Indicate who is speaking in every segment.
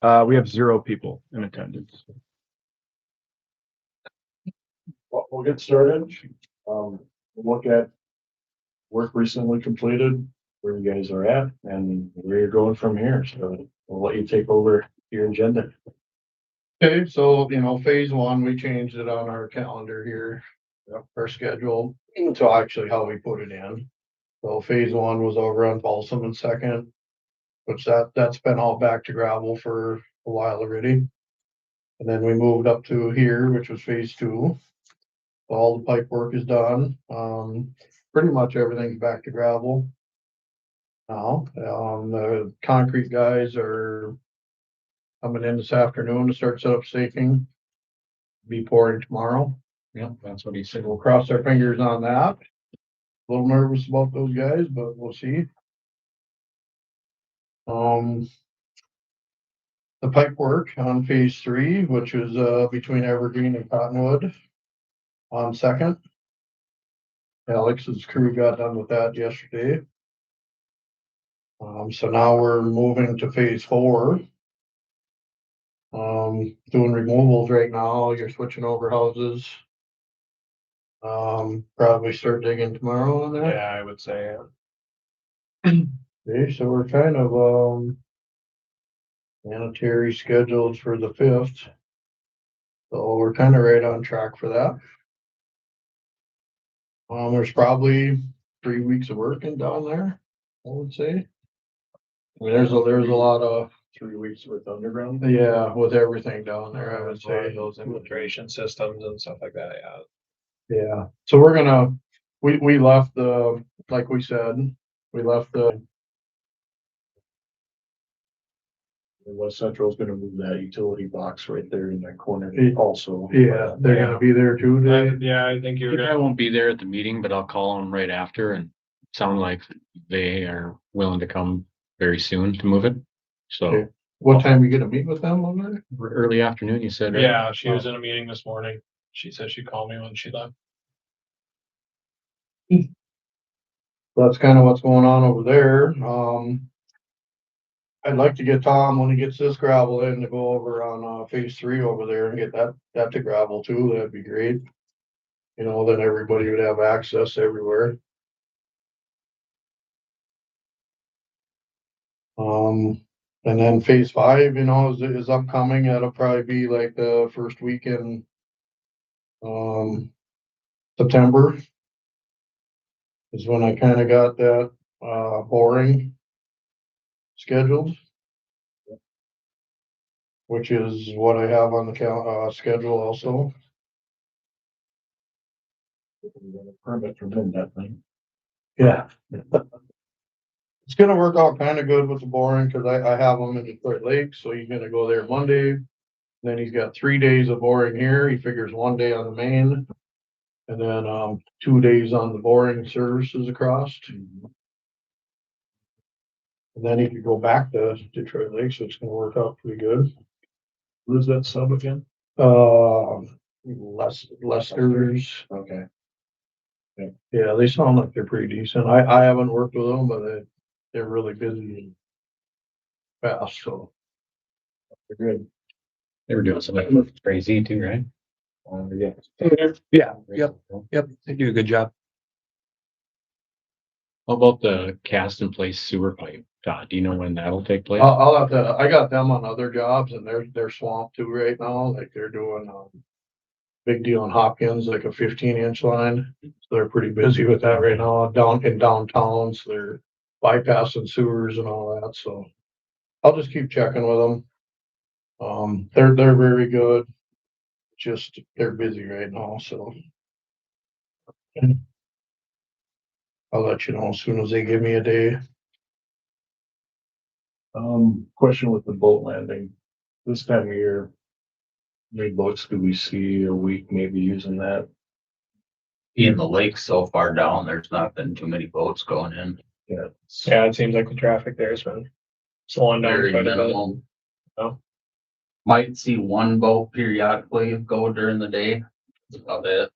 Speaker 1: We have 0 people in attendance.
Speaker 2: Well, we'll get started. We'll look at work recently completed, where you guys are at, and where you're going from here. So we'll let you take over your agenda.
Speaker 3: Okay, so, phase one, we changed it on our calendar here, our schedule, to actually how we put it in. So phase one was over on Folsom and Second, which that's been all back to gravel for a while already. And then we moved up to here, which was phase two. All the pipe work is done. Pretty much everything's back to gravel now. The concrete guys are coming in this afternoon to start set up staking. Be pouring tomorrow.
Speaker 4: Yeah, that's what he said.
Speaker 3: We'll cross our fingers on that. A little nervous about those guys, but we'll see. The pipe work on phase three, which is between Evergreen and Cottonwood on Second. Alex's crew got done with that yesterday. So now we're moving to phase four. Doing removals right now. You're switching over houses. Probably start digging tomorrow on that.
Speaker 2: Yeah, I would say.
Speaker 3: Okay, so we're kind of sanitary scheduled for the 5th. So we're kind of right on track for that. There's probably 3 weeks of working down there, I would say. I mean, there's a lot of
Speaker 2: 3 weeks with underground.
Speaker 3: yeah, with everything down there, I would say.
Speaker 4: Those infiltration systems and stuff like that, yeah.
Speaker 3: Yeah, so we're gonna, we left the, like we said, we left the,
Speaker 2: West Central is gonna move that utility box right there in that corner
Speaker 3: Yeah.
Speaker 2: also.
Speaker 3: yeah, they're gonna be there too.
Speaker 4: Yeah, I think you're.
Speaker 5: I won't be there at the meeting, but I'll call them right after and sound like they are willing to come very soon to move it. So
Speaker 3: Okay. What time you gonna meet with them on there?
Speaker 5: early afternoon, you said, right?
Speaker 4: Yeah, she was in a meeting this morning. She said she'd call me when she left.
Speaker 3: That's kind of what's going on over there. I'd like to get Tom, when he gets this gravel in, to go over on, phase three over there and get that to gravel too. That'd be great. Then everybody would have access everywhere. And then phase five, is upcoming. That'll probably be like the first week in, September. Is when I kind of got that, boring scheduled. Which is what I have on the schedule also.
Speaker 2: Permit from them, that thing.
Speaker 3: Yeah. It's gonna work out kind of good with the boring, cause I have them in Detroit Lake, so he's gonna go there Monday. Then he's got 3 days of boring here. He figures 1 day on the main. And then, 2 days on the boring services across. And then he could go back to Detroit Lake, so it's gonna work out pretty good.
Speaker 2: Who's that sub again?
Speaker 3: Lester's.
Speaker 2: Okay.
Speaker 3: Yeah, they sound like they're pretty decent. I haven't worked with them, but they're really busy and fast, so.
Speaker 2: They're good.
Speaker 5: They were doing something crazy too, right?
Speaker 2: Yeah.
Speaker 1: Yeah, yep, they do a good job.
Speaker 5: How about the cast in place sewer pipe? Todd, do you know when that'll take place?
Speaker 3: I'll have to, I got them on other jobs and they're swamped too right now, like they're doing, big deal in Hopkins, like a 15-inch line. So they're pretty busy with that right now down in downtown, so they're bypassing sewers and all that, so. I'll just keep checking with them. They're very good. Just, they're busy right now, so. I'll let you know as soon as they give me a day.
Speaker 2: Question with the boat landing. This time of year, how many boats do we see a week maybe using that?
Speaker 6: In the lake so far down, there's not been too many boats going in.
Speaker 2: Yeah.
Speaker 4: Yeah, it seems like the traffic there's been slowing down
Speaker 6: Very
Speaker 4: quite a bit.
Speaker 6: minimal.
Speaker 4: Oh.
Speaker 6: Might see one boat periodically go during the day. That's about it.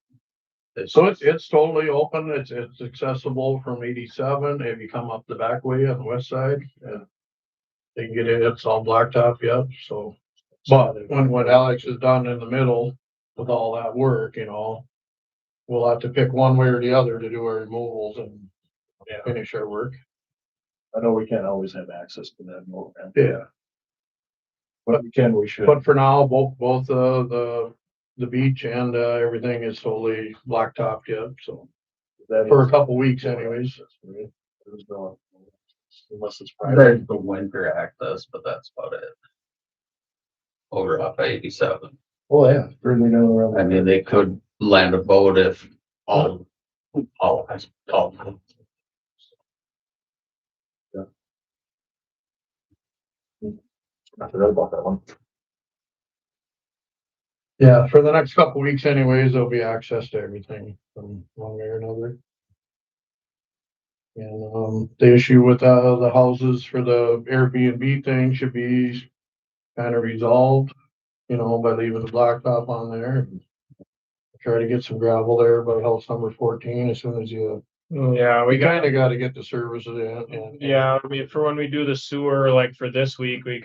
Speaker 3: So it's totally open. It's accessible from 87 if you come up the back way on the west side. they can get it, it's all blacktop yet, so. But when Alex is done in the middle with all that work, you know, we'll have to pick one way or the other to do our removals and finish our work.
Speaker 2: I know we can't always have access to that mower.
Speaker 3: Yeah.
Speaker 2: But we can, we should.
Speaker 3: But for now, both the beach and everything is totally blacktopped yet, so
Speaker 2: That
Speaker 3: for a
Speaker 2: is-
Speaker 3: couple weeks anyways.
Speaker 2: There's no- Unless it's private.
Speaker 6: There's the winter access, but that's about it. Over off 87.
Speaker 2: Oh, yeah. Further down around.
Speaker 6: I mean, they could land a boat if all.
Speaker 2: I forgot about that one.
Speaker 3: Yeah, for the next couple weeks anyways, there'll be access to everything from one way or another. And, the issue with, the houses for the Airbnb thing should be kind of resolved, you know, by leaving the blacktop on there. And try to get some gravel there by house number 14 as soon as you,
Speaker 4: Yeah,
Speaker 3: we kind of got to get the services in and.
Speaker 4: yeah, I mean, for when we do the sewer, like for this week, we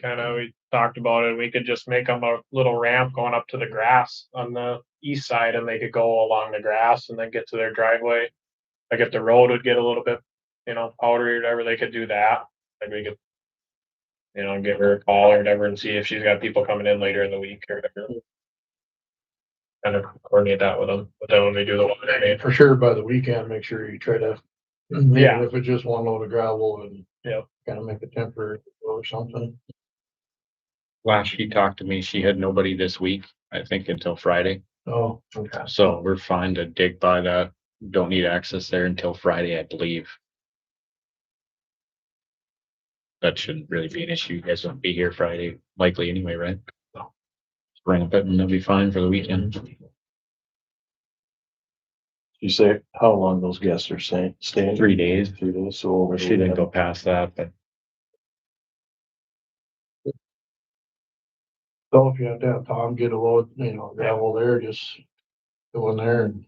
Speaker 4: talked about it. We could just make them a little ramp going up to the grass on the east side and they could go along the grass and then get to their driveway. Like if the road would get a little bit, powdery or whatever, they could do that. Like we could, give her a call or whatever and see if she's got people coming in later in the week or whatever. Kind of coordinate that with them, but then when we do the water main,
Speaker 3: For sure, by the weekend, make sure you try to,
Speaker 4: Yeah.
Speaker 3: if it's just one load of gravel and.
Speaker 4: Yep.
Speaker 3: Kind of make a temporary or something.
Speaker 5: Last she talked to me, she had nobody this week, I think until Friday.
Speaker 3: Oh, okay.
Speaker 5: So we're fine to dig by that. Don't need access there until Friday, I believe. That shouldn't really be an issue. You guys won't be here Friday likely anyway, right? So just bring up it and they'll be fine for the weekend.
Speaker 2: You say how long those guests are staying?
Speaker 5: 3 days.
Speaker 2: 3 days, so. over
Speaker 5: She didn't go past that, but
Speaker 3: So if you have to have Tom get a load, gravel there, just go in there and.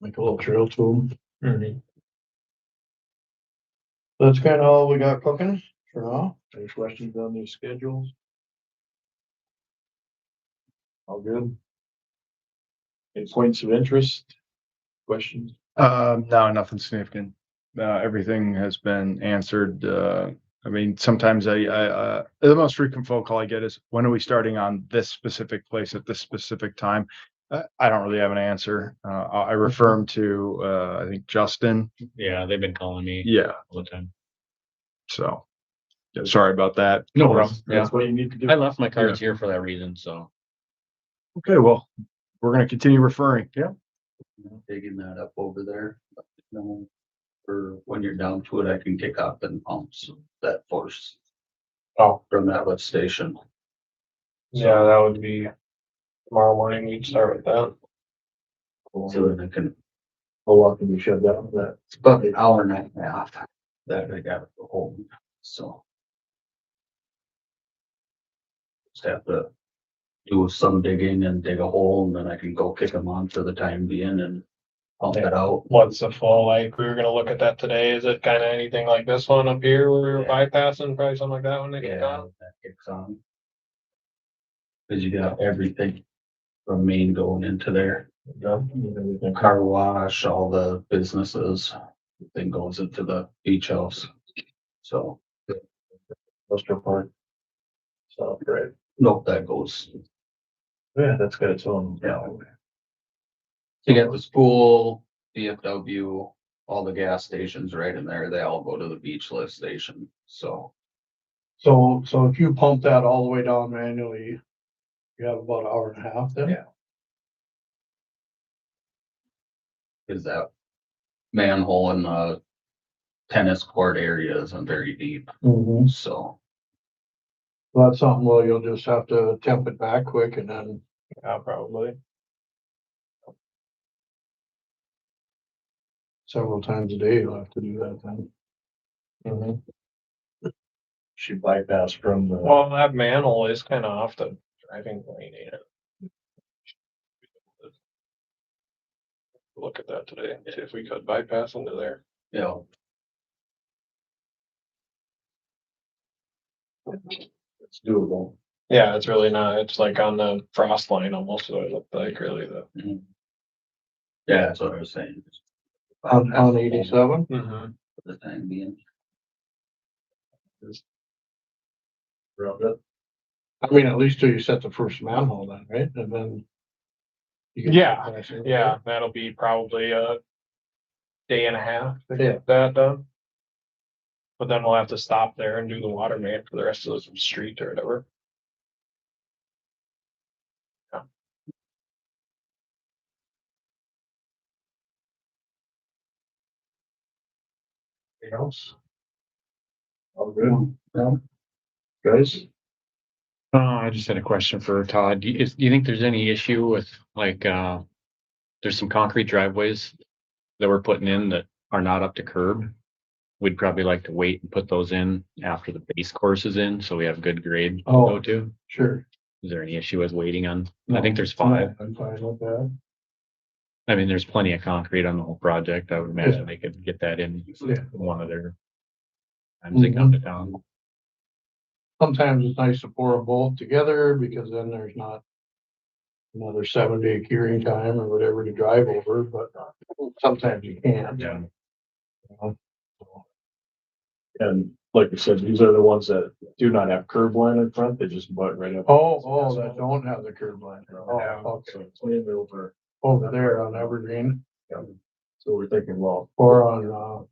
Speaker 3: Make a little trail to them. That's kind of all we got cooking for now.
Speaker 2: Any questions on these schedules? All good? Any points of interest? Questions?
Speaker 1: No, nothing significant. Everything has been answered. I mean, sometimes the most frequent phone call I get is, when are we starting on this specific place at this specific time? I don't really have an answer. I refer them to, I think Justin.
Speaker 5: yeah, they've been calling me
Speaker 1: Yeah,
Speaker 5: all the time.
Speaker 1: so, yeah, sorry about that.
Speaker 5: No problem. Yeah,
Speaker 2: That's what you need to do.
Speaker 5: I left my cards here for that reason, so.
Speaker 1: Okay, well, we're gonna continue referring. Yeah.
Speaker 6: Digging that up over there. For when you're down to it, I can kick off and pumps that force. From that lift station.
Speaker 4: yeah, that would be tomorrow morning. We'd start with that.
Speaker 6: So then I can,
Speaker 2: How long can you shut down that?
Speaker 6: it's about an hour and a half that I got to go home, so. Just have to do some digging and dig a hole and then I can go kick them on for the time being and pump it out.
Speaker 4: What's the flow like? We were gonna look at that today. Is it kind of anything like this one up here where we were bypassing, probably something like that when they get
Speaker 6: Yeah,
Speaker 4: done?
Speaker 6: that kicks on. Cause you got everything from Maine going into there,
Speaker 2: Everything.
Speaker 6: car wash, all the businesses, everything goes into the beach house. So,
Speaker 2: Buster Park. So, great.
Speaker 6: nope, that goes,
Speaker 2: Yeah, that's got its own.
Speaker 6: yeah. You get the school, DFW, all the gas stations right in there, they all go to the beach lift station, so.
Speaker 3: So if you pump that all the way down manually, you have about an hour and a half then?
Speaker 6: Yeah. Is that manhole in the tennis court area isn't very deep,
Speaker 3: Mm-hmm.
Speaker 6: so.
Speaker 3: Well, that's something, well, you'll just have to temp it back quick and then
Speaker 4: Yeah, probably.
Speaker 3: several times a day you'll have to do that then.
Speaker 2: She bypassed from the.
Speaker 4: Well, that manhole is kind of off the driving lane, ain't it? Look at that today, see if we could bypass into there.
Speaker 6: Yeah,
Speaker 2: It's doable.
Speaker 4: Yeah, it's really not, it's like on the frost line almost, what it looked like really the.
Speaker 6: Yeah, that's what I was saying.
Speaker 3: On 87.
Speaker 4: Mm-hmm.
Speaker 6: For the time being.
Speaker 2: Around it.
Speaker 3: I mean, at least till you set the first manhole then, right? And then. you can-
Speaker 4: Yeah, that'll be probably a day and a half to
Speaker 3: Yeah.
Speaker 4: get that done. But then we'll have to stop there and do the water main for the rest of the street or whatever.
Speaker 2: Anything else? All good? No? Guys?
Speaker 5: I just had a question for Todd. Do you think there's any issue with like, there's some concrete driveways that we're putting in that are not up to curb? We'd probably like to wait and put those in after the base course is in, so we have good grade to
Speaker 3: Oh.
Speaker 5: go to.
Speaker 3: Sure.
Speaker 5: Is there any issue with waiting on? I
Speaker 3: No,
Speaker 5: think there's 5.
Speaker 3: I'm fine with that.
Speaker 5: I mean, there's plenty of concrete on the whole project. I would imagine they could get that in
Speaker 3: Yeah.
Speaker 5: one of their times they come to town.
Speaker 3: Sometimes it's nice to pour them both together because then there's not another 7-day curing time or whatever to drive over, but sometimes you can't.
Speaker 5: Yeah.
Speaker 3: You know?
Speaker 2: And like I said, these are the ones that do not have curb line in front, they just butt right up.
Speaker 3: Oh, that don't have the curb line. Oh,
Speaker 2: So
Speaker 3: okay.
Speaker 2: it's way over.
Speaker 3: Over there on Evergreen
Speaker 2: So we're thinking, well,
Speaker 3: or on,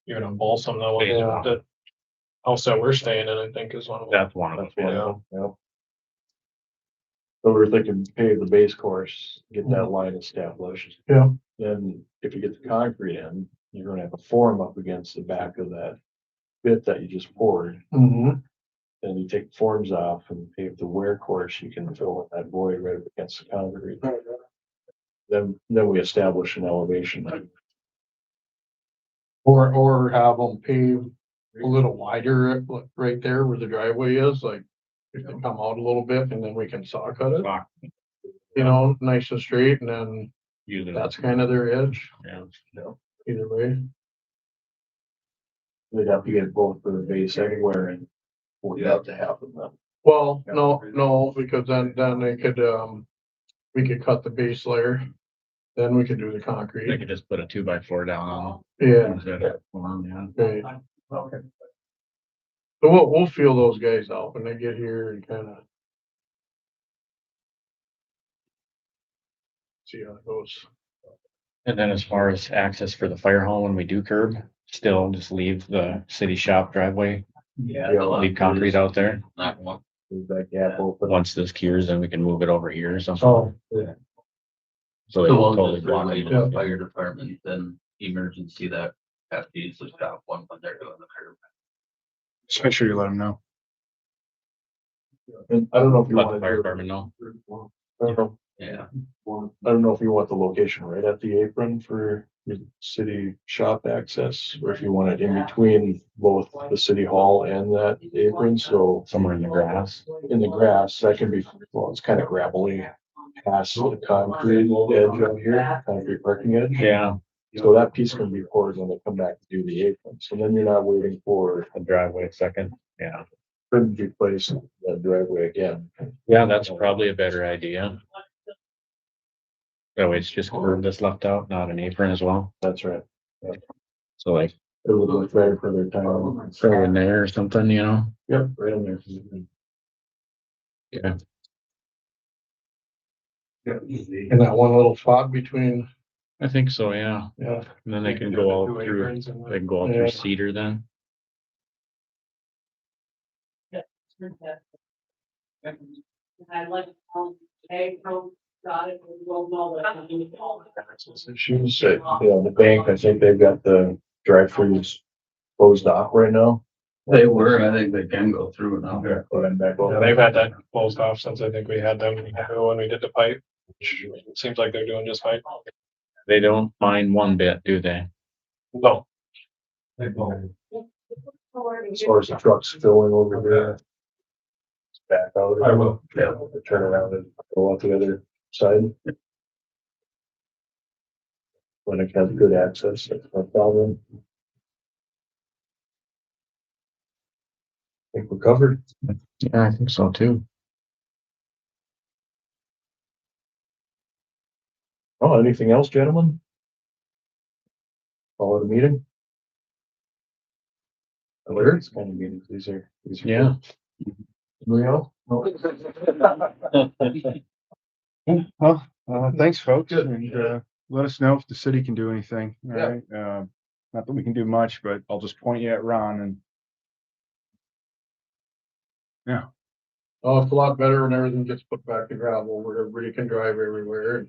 Speaker 4: Even on Balsam, the one,
Speaker 3: Yeah.
Speaker 4: the house that we're staying in, I think is one of them.
Speaker 5: That's one of
Speaker 2: that's
Speaker 5: them.
Speaker 2: one of them, yeah. So we're thinking pave the base course, get that line established.
Speaker 3: Yeah.
Speaker 2: Then if you get the concrete in, you're gonna have a form up against the back of that bit that you just poured.
Speaker 3: Mhm.
Speaker 2: Then you take the forms off and pave the wear course, you can fill in that void right up against the concrete. Then we establish an elevation.
Speaker 3: Or have them pave a little wider right there where the driveway is, like if they come out a little bit and then we can saw cut it, you know, nice and straight, and then
Speaker 5: Usually
Speaker 3: that's kind of their edge,
Speaker 5: Yeah.
Speaker 3: either way.
Speaker 2: We'd have to get both for the base anywhere and we'd have to have them then.
Speaker 3: Well, no, because then they could, we could cut the base layer, then we could do the
Speaker 5: They
Speaker 3: concrete.
Speaker 5: could just put a 2x4 down on
Speaker 3: Yeah,
Speaker 5: them. Instead of one, yeah.
Speaker 3: okay. So we'll feel those guys out when they get here and kind of see how it goes.
Speaker 5: And then as far as access for the fire hall, when we do curb, still just leave the city shop driveway, leave concrete out there.
Speaker 6: Not one.
Speaker 2: Leave that gap open.
Speaker 5: Once this cures, then we can move it over here or something.
Speaker 3: Oh, yeah.
Speaker 5: So they
Speaker 6: The
Speaker 5: won't
Speaker 6: ones
Speaker 5: totally
Speaker 6: that
Speaker 5: block
Speaker 6: are
Speaker 5: it.
Speaker 6: related to the fire department, then emergency that have to use the stop one when they're doing the curb.
Speaker 1: Just make sure you let them know.
Speaker 2: And I don't know if you
Speaker 5: Let the
Speaker 2: want.
Speaker 5: fire department know.
Speaker 6: Yeah.
Speaker 2: I don't know if you want the location right at the apron for your city shop access, or if you want it in between both the city hall and that apron, so.
Speaker 5: Somewhere in the grass.
Speaker 2: In the grass, that can be, well, it's kind of gravelly past the concrete edge up here, concrete parking edge.
Speaker 5: Yeah,
Speaker 2: So that piece can be poured when they come back to do the apron, so then you're not waiting for,
Speaker 5: the driveway second. Yeah.
Speaker 2: couldn't replace that driveway again.
Speaker 5: Yeah, that's probably a better idea. That way it's just curb that's left out, not an apron as well.
Speaker 2: That's right.
Speaker 5: So like
Speaker 2: It would look better for their time.
Speaker 5: throw in there or something, you know?
Speaker 2: Yep, right in there.
Speaker 5: Yeah.
Speaker 3: In that one little spot between,
Speaker 5: I think so, yeah.
Speaker 3: yeah,
Speaker 5: And then they can go out through, they can go out through
Speaker 3: Yeah.
Speaker 5: Cedar then.
Speaker 7: I'd like, hey, got it, we'll know that.
Speaker 2: Access issues, the bank, I think they've got the drive-throughs closed off right now.
Speaker 6: They were, I think they can go through now.
Speaker 2: Yeah, but I'm back
Speaker 4: Yeah,
Speaker 2: over.
Speaker 4: they've had that closed off since I think we had them when we did the pipe. Seems like they're doing just fine.
Speaker 5: They don't mind one bit, do they?
Speaker 4: No,
Speaker 2: As far as the trucks filling over there. It's back out. I will. Yeah, turn around and go out the other side. When it has good access, that's no problem. think we're covered.
Speaker 5: Yeah, I think so too.
Speaker 2: Oh, anything else, gentlemen? Call it a meeting? It's kind of meetings, these are.
Speaker 5: Yeah.
Speaker 2: Anybody else? No?
Speaker 1: Well, thanks, folks,
Speaker 2: Good.
Speaker 1: and, let us know if the city can do anything, all
Speaker 2: Yeah.
Speaker 1: right? Not that we can do much, but I'll just point you at Ron and. Yeah,
Speaker 3: Oh, it's a lot better when everything gets put back to gravel where everybody can drive everywhere.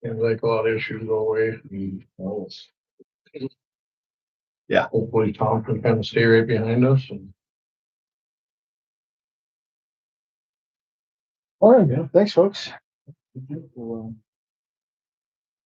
Speaker 3: And like a lot of issues go away.
Speaker 1: Yeah.
Speaker 3: Hopefully Tom can kind of stay right behind us and.
Speaker 1: all right, yeah, thanks, folks. We'll,